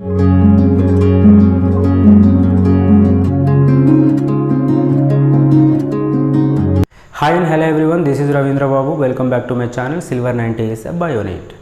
Hi and hello everyone, this is Ravindra Babu. Welcome back to my channel Silver90'sBIONEET.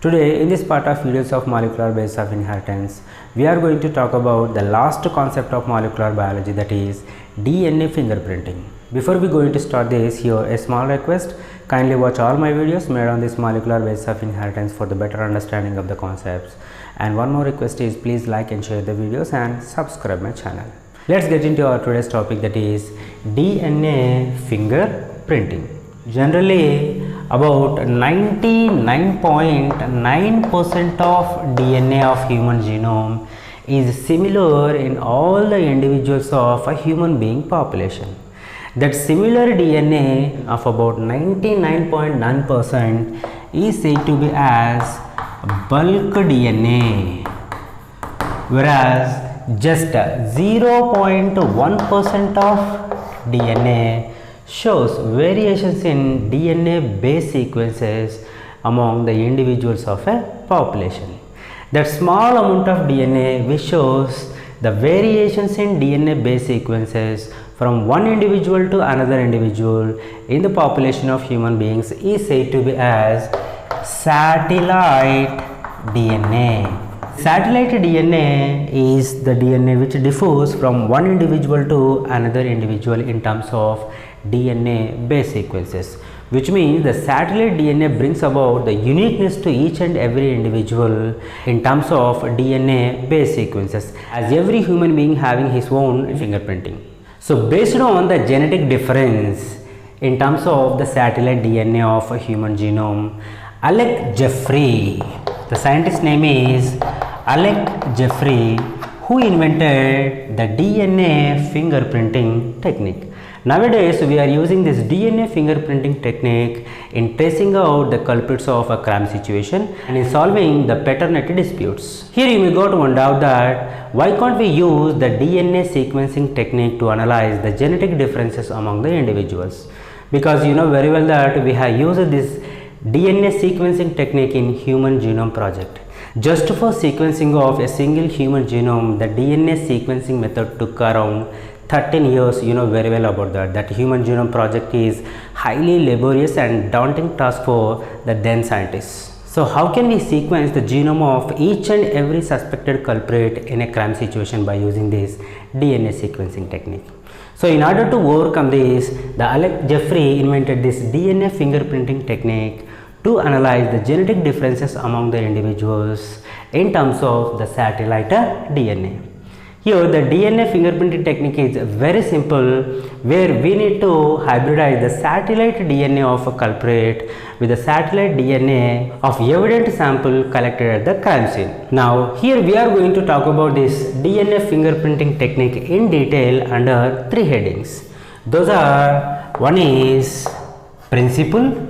Today in this part of videos of molecular basis of inheritance, we are going to talk about the last concept of molecular biology, that is DNA fingerprinting. Before we going to start this, here a small request: kindly watch all my videos made on this molecular basis of inheritance for the better understanding of the concepts. And one more request is, please like and share the videos and subscribe my channel. Let's get into our today's topic, that is DNA fingerprinting. Generally, about 99.9% of DNA of human genome is similar in all the individuals of a human being population. That similar DNA of about 99.9% is said to be as bulk DNA, whereas just 0.1% of DNA shows variations in DNA base sequences among the individuals of a population. That small amount of DNA which shows the variations in DNA base sequences from one individual to another individual in the population of human beings is said to be as satellite DNA. Satellite DNA is the DNA which differs from one individual to another individual in terms of DNA base sequences, which means the satellite DNA brings about the uniqueness to each and every individual in terms of DNA base sequences, as every human being having his own fingerprinting. So based on the genetic difference in terms of the satellite DNA of a human genome, Alec Jeffrey, the scientist name is Alec Jeffrey, who invented the DNA fingerprinting technique. Nowadays, we are using this DNA fingerprinting technique in tracing out the culprits of a crime situation and in solving the paternity disputes. Here you may got one doubt that why can't we use the DNA sequencing technique to analyze the genetic differences among the individuals? Because you know very well that we have used this DNA sequencing technique in human genome project. Just for sequencing of a single human genome, the DNA sequencing method took around 13 years. You know very well about that. That human genome project is highly laborious and daunting task for the then scientists. So how can we sequence the genome of each and every suspected culprit in a crime situation by using this DNA sequencing technique? So in order to overcome this, the Alec Jeffrey invented this DNA fingerprinting technique to analyze the genetic differences among the individuals in terms of the satellite DNA. Here the DNA fingerprinting technique is very simple, where we need to hybridize the satellite DNA of a culprit with the satellite DNA of evident sample collected at the crime scene. Now here we are going to talk about this DNA fingerprinting technique in detail under three headings. Those are, one is principle,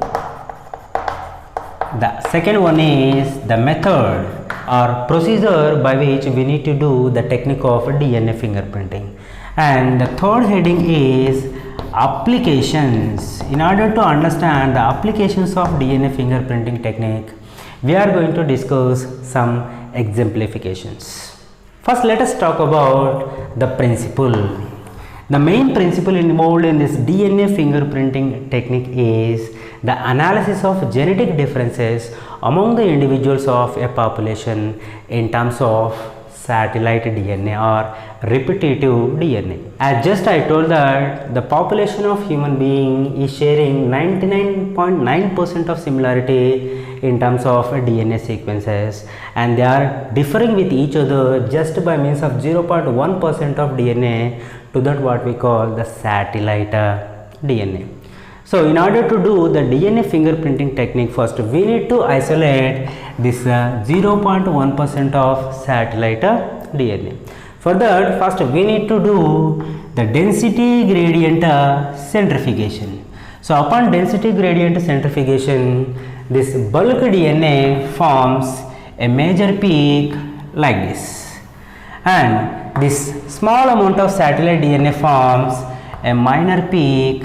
the second one is the method or procedure by which we need to do the technique of DNA fingerprinting, and the third heading is applications. In order to understand the applications of DNA fingerprinting technique, we are going to discuss some exemplifications. First, let us talk about the principle. The main principle involved in this DNA fingerprinting technique is the analysis of genetic differences among the individuals of a population in terms of satellite DNA or repetitive DNA. As just I told that the population of human being is sharing 99.9% of similarity in terms of DNA sequences, and they are differing with each other just by means of 0.1% of DNA, to that what we call the satellite DNA. So in order to do the DNA fingerprinting technique, first we need to isolate this 0.1% of satellite DNA. For that, first we need to do the density gradient centrifugation. So upon density gradient centrifugation, this bulk DNA forms a major peak like this, and this small amount of satellite DNA forms a minor peak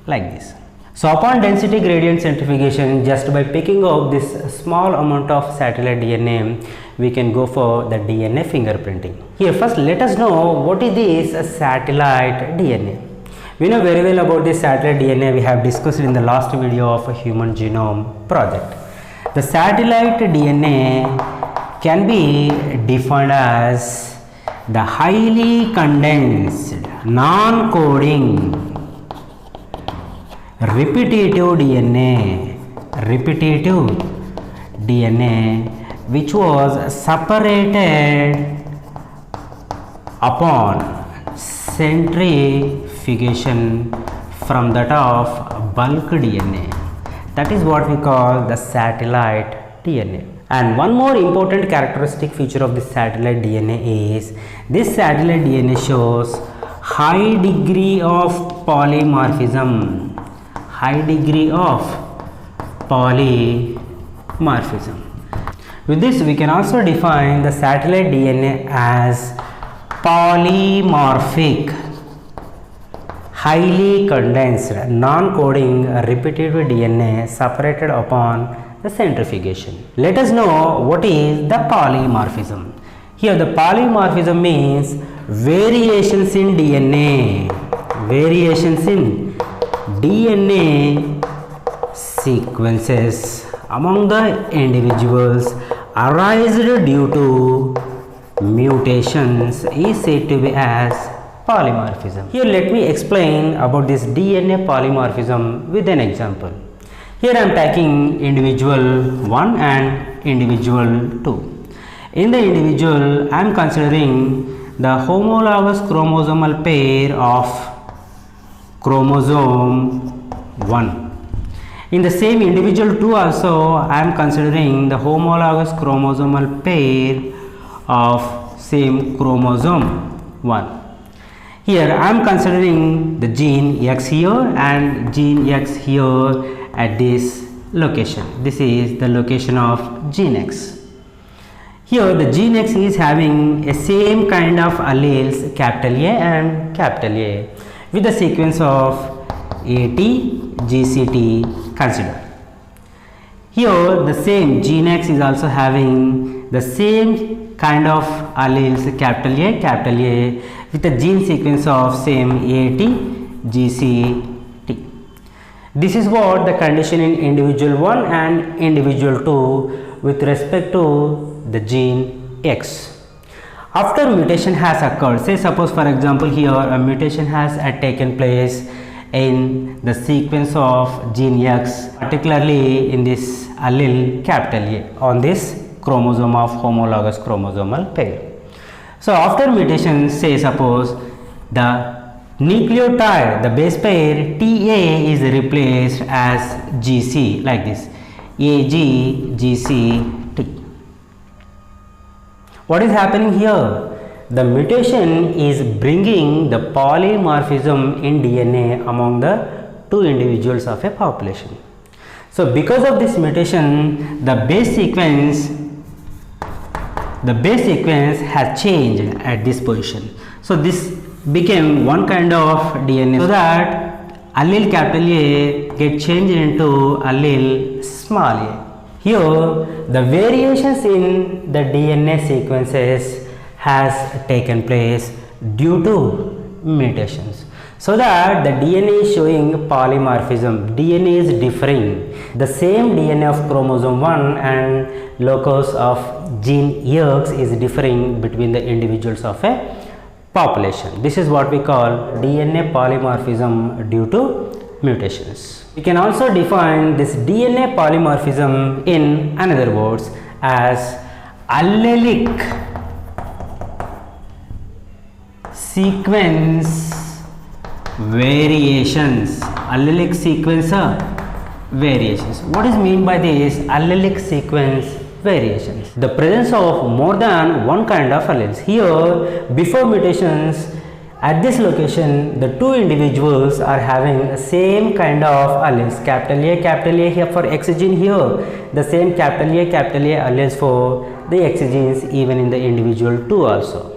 like this. So upon density gradient centrifugation, just by picking up this small amount of satellite DNA, we can go for the DNA fingerprinting. Here first let us know what is this satellite DNA. We know very well about this satellite DNA. We have discussed in the last video of a human genome project. The satellite DNA can be defined as the highly condensed, non-coding, repetitive DNA which was separated upon centrifugation from that of bulk DNA. That is what we call the satellite DNA. And one more important characteristic feature of this satellite DNA is this satellite DNA shows high degree of polymorphism. With this we can also define the satellite DNA as polymorphic, highly condensed, non-coding, repetitive DNA separated upon the centrifugation. Let us know what is the polymorphism. Here the polymorphism means variations in DNA, sequences among the individuals arised due to mutations is said to be as polymorphism. Here let me explain about this DNA polymorphism with an example. Here I am taking individual 1 and individual 2. In the individual I am considering the homologous chromosomal pair of chromosome 1. In the same individual 2 also I am considering the homologous chromosomal pair of same chromosome 1. Here I am considering the gene X here and gene X here at this location. This is the location of gene X. Here the gene X is having a same kind of alleles capital A and capital A with the sequence of AT, GCT considered. Here the same gene X is also having the same kind of alleles capital A with the gene sequence of same AT, GCT. This is what the condition in individual 1 and individual 2 with respect to the gene X. After mutation has occurred, say suppose for example here a mutation has taken place in the sequence of gene X, particularly in this allele capital A on this chromosome of homologous chromosomal pair. So after mutation, say suppose the nucleotide, the base pair TA is replaced as GC like this, AG, GC, T. What is happening here? The mutation is bringing the polymorphism in DNA among the two individuals of a population. So because of this mutation, the base sequence has changed at this position. So this became one kind of DNA, so that allele capital A get changed into allele small a. Here the variations in the DNA sequences has taken place due to mutations, so that the DNA is showing polymorphism. DNA is differing. The same DNA of chromosome 1 and locus of gene X is differing between the individuals of a population. This is what we call DNA polymorphism due to mutations. We can also define this DNA polymorphism in another words as allelic sequence variations. Allelic sequence variations. What is mean by this allelic sequence variations? The presence of more than one kind of alleles. Here before mutations at this location the two individuals are having the same kind of alleles, capital A here for X gene, here the same capital A alleles for the X genes even in the individual 2 also.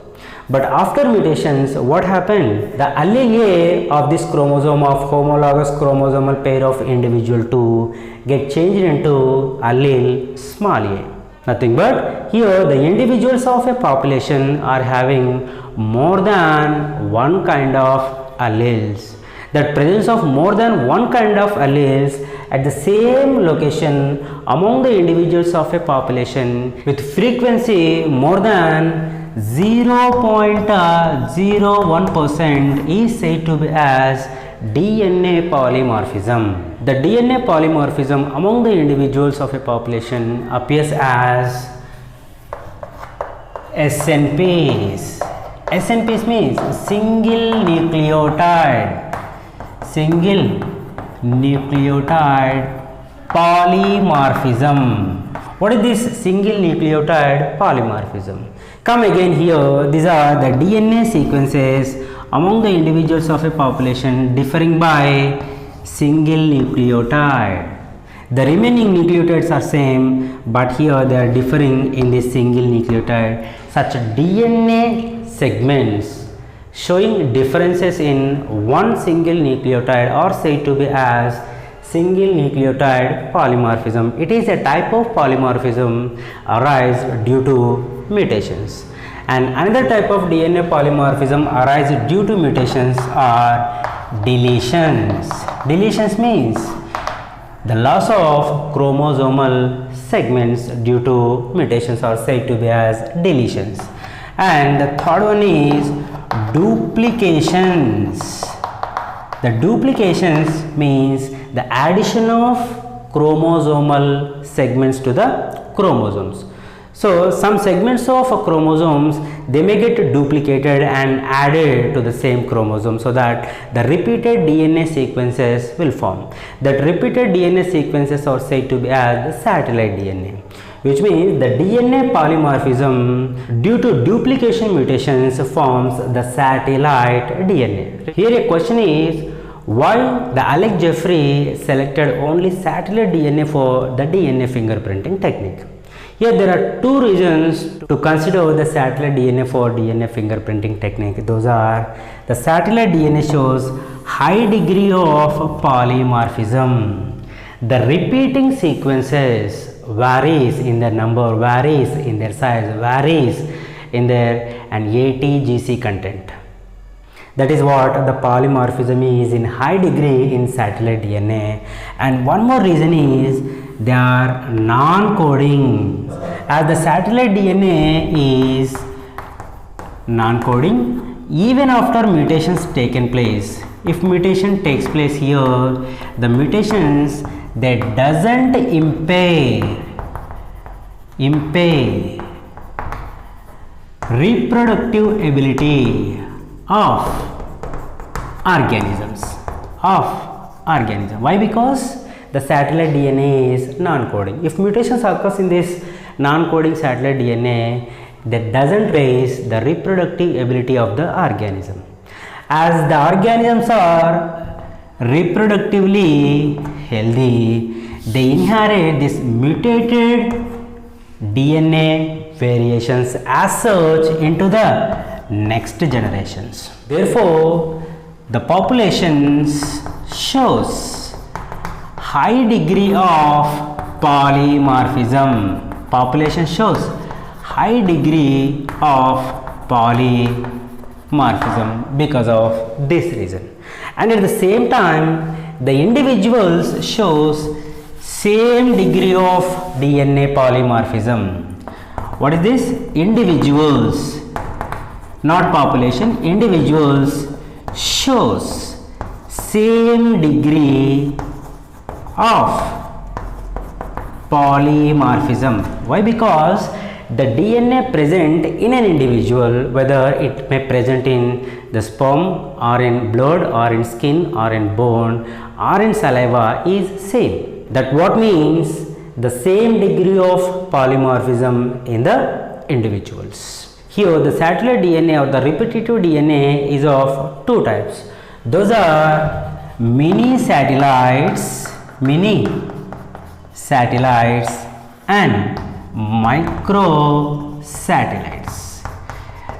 But after mutations, what happened? The allele A of this chromosome of homologous chromosomal pair of individual 2 get changed into allele small a. Nothing but here the individuals of a population are having more than one kind of alleles. That presence of more than one kind of alleles at the same location among the individuals of a population with frequency more than 0.01% is said to be as DNA polymorphism. The DNA polymorphism among the individuals of a population appears as SNPs. SNPs means single nucleotide polymorphism. What is this single nucleotide polymorphism? Come again here, these are the DNA sequences among the individuals of a population differing by single nucleotide. The remaining nucleotides are same, but here they are differing in this single nucleotide. Such DNA segments showing differences in one single nucleotide are said to be as single nucleotide polymorphism. It is a type of polymorphism arise due to mutations. And another type of DNA polymorphism arises due to mutations are deletions. Deletions means the loss of chromosomal segments due to mutations are said to be as deletions. And the third one is duplications. The duplications means the addition of chromosomal segments to the chromosomes. So some segments of chromosomes, they may get duplicated and added to the same chromosome so that the repeated DNA sequences will form. That repeated DNA sequences are said to be as the satellite DNA, which means the DNA polymorphism due to duplication mutations forms the satellite DNA. Here a question is, why the Alex Jeffrey selected only satellite DNA for the DNA fingerprinting technique? Here there are two reasons to consider the satellite DNA for DNA fingerprinting technique. Those are, the satellite DNA shows high degree of polymorphism. The repeating sequences varies in their number, varies in their size, varies in their ATGC content. That is what the polymorphism is in high degree in satellite DNA. And one more reason is they are non-coding. As the satellite DNA is non-coding, even after mutations taken place, if mutation takes place here, the mutations that doesn't impair reproductive ability of organisms. Why? Because the satellite DNA is non-coding. If mutations occurs in this non-coding satellite DNA, that doesn't raise the reproductive ability of the organism. As the organisms are reproductively healthy, they inherit this mutated DNA variations as such into the next generations. Therefore, the populations shows high degree of polymorphism. Population shows high degree of polymorphism because of this reason. And at the same time, the individuals shows same degree of DNA polymorphism. What is this? Individuals, not population. Individuals shows same degree of polymorphism. Why? Because the DNA present in an individual, whether it may present in the sperm or in blood or in skin or in bone or in saliva, is same. That what means the same degree of polymorphism in the individuals. Here the satellite DNA or the repetitive DNA is of two types. Those are mini satellites and micro satellites.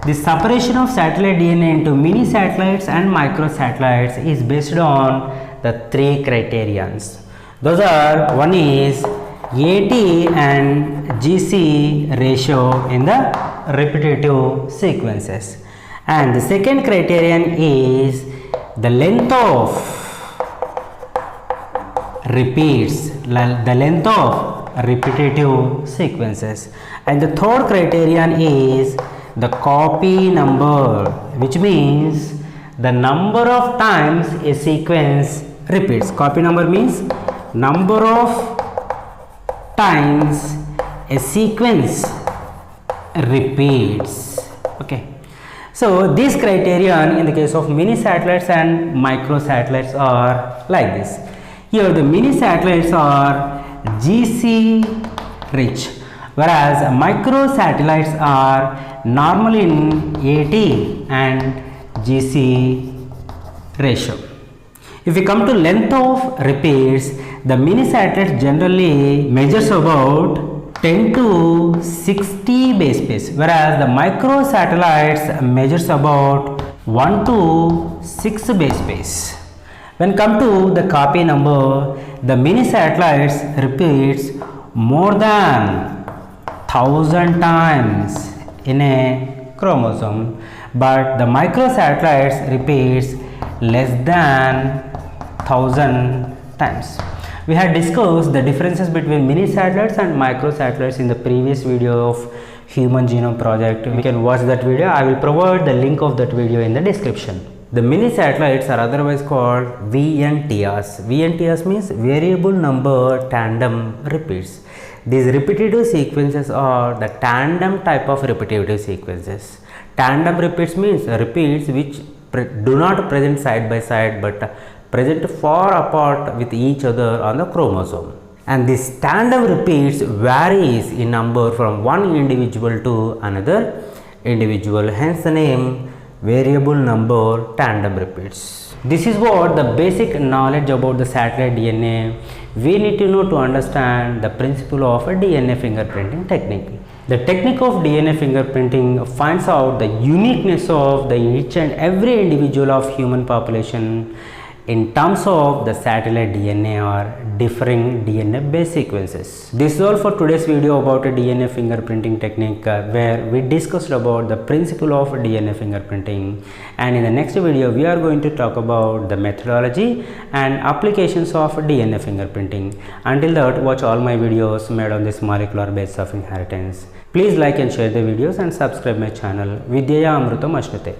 The separation of satellite DNA into mini satellites and microsatellites is based on the three criterions. Those are, one is AT and GC ratio in the repetitive sequences, and the second criterion is the length of repeats, the length of repetitive sequences, and the third criterion is the copy number, which means the number of times a sequence repeats. Copy number means number of times a sequence repeats. Okay, so this criterion in the case of mini satellites and micro satellites are like this. Here the mini satellites are GC rich, whereas micro satellites are normally in AT and GC ratio. If we come to length of repeats, the mini satellite generally measures about 10 to 60 base pairs, whereas the micro satellites measures about 1 to 6 base pairs. When come to the copy number, the mini satellites repeats more than 1000 times in a chromosome, but the microsatellites repeats less than 1000 times. We had discussed the differences between mini satellites and microsatellites in the previous video of Human Genome Project. You can watch that video. I will provide the link of that video in the description. The mini satellites are otherwise called VNTRs. VNTRs means variable number tandem repeats. These repetitive sequences are the tandem type of repetitive sequences. Tandem repeats means repeats which do not present side by side but present far apart with each other on the chromosome. And this tandem repeats varies in number from one individual to another individual, hence the name variable number tandem repeats. This is what the basic knowledge about the satellite DNA we need to know to understand the principle of a DNA fingerprinting technique. The technique of DNA fingerprinting finds out the uniqueness of the each and every individual of human population in terms of the satellite DNA or differing DNA base sequences. This is all for today's video about a DNA fingerprinting technique where we discussed about the principle of DNA fingerprinting, and in the next video we are going to talk about the methodology and applications of DNA fingerprinting. Until that, watch all my videos made on this molecular base of inheritance. Please like and share the videos and subscribe my channel. Vidyaya Amrutam Ashnute.